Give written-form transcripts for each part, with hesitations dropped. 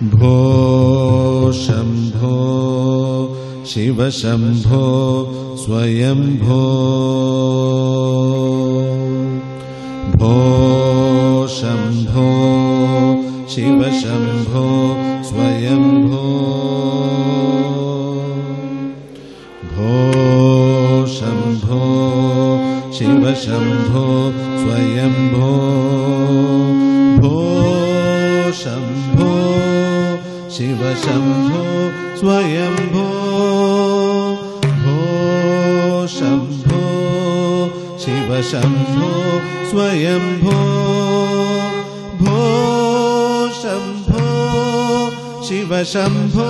भो शम्भो शिव शम्भो स्वयंभो भो शम्भो शिव शम्भो स्वयंभो भो शम्भो शिव शम्भो स्वयंभो भो शम्भो शिव शम्भो स्वयंभो भो शम्भो शिव शम्भो स्वयंभो भो शम्भो शिव शम्भो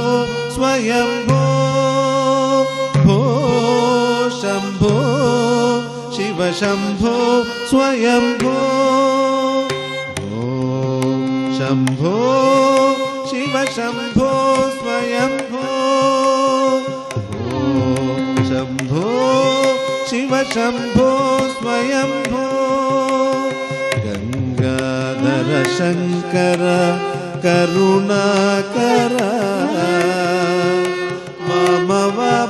स्वयंभो भो शम्भो शिव शम्भो स्वयंभो भो शम्भो शिव शम्भो स्वयंभो भो शम्भो शिव शम्भो स्वयंभो गंगाधर शंकर करुणाकर मम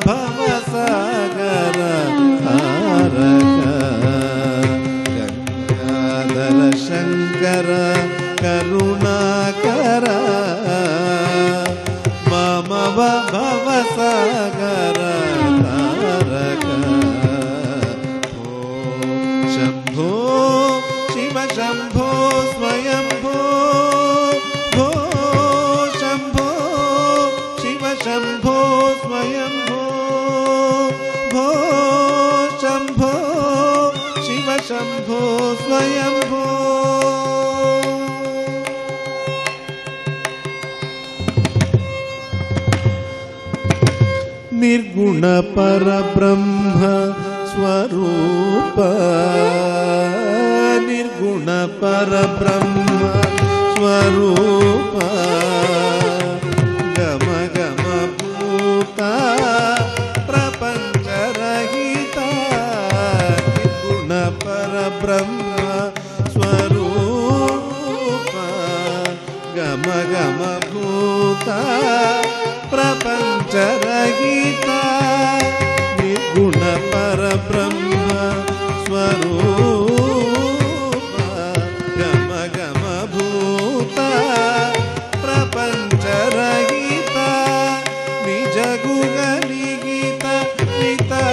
भवसागर तारक गंगाधर शंकर करुणाकर मम भवसागर तारक भो शम्भो शिव शम्भो स्वयंभो भो शम्भो शिव शम्भो स्वयंभो भो शम्भो शिव शम्भो स्वयंभो निर्गुण परब्रह्म स्वरूप निर्गुण परब्रह्म स्वरूप गम गम भूता प्रपंच रहिता निर्गुण परब्रह्म स्वरूप गम गम भूता प्रपंच रहिता निर्गुण परब्रह्म स्वरूप गम गम भूता प्रपंच रहिता निज गुगलिगित नितांतानंता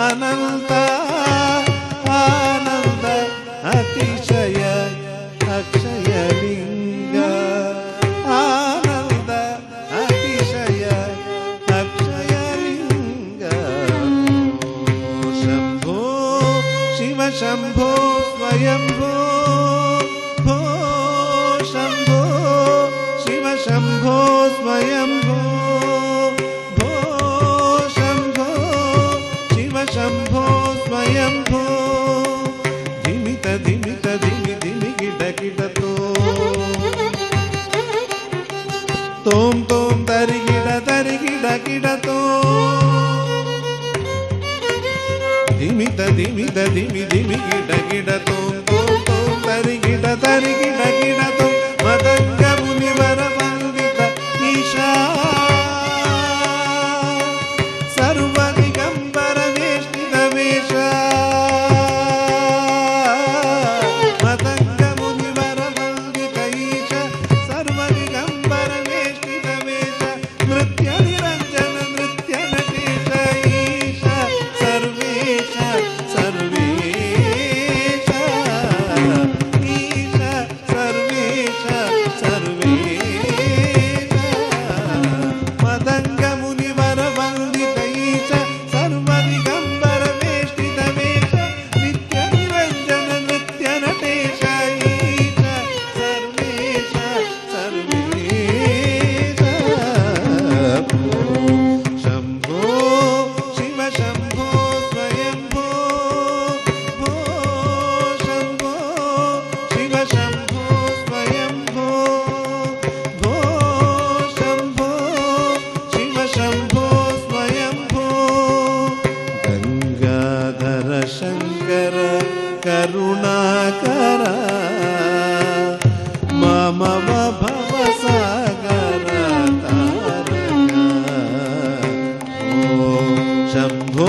अनंत आनंद अतिशय अक्षय लिंग आनंद अतिशय अक्षय लिंग शंभो शिव शंभो स्वयंभो भो शंभो शिव शंभो स्वयंभो शंभो स्वयंभो धिमित धिमित धिमि धिमि गिड गिड तोम तोम तरि गिड गिड तो धिमित धिमित धिमि धिमि गिड गिड तोम तोम तोम तरि गिड गिड तो मदंग मुनिवर वंदित ईशा सर्व सर्वेश भो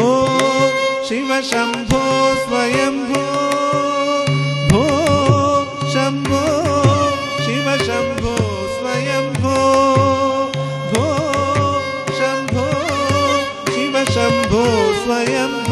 शिव शम्भो स्वयंभो भो शम्भो शिव शम्भो स्वयंभो भो शम्भो शिव शम्भो स्वयंभो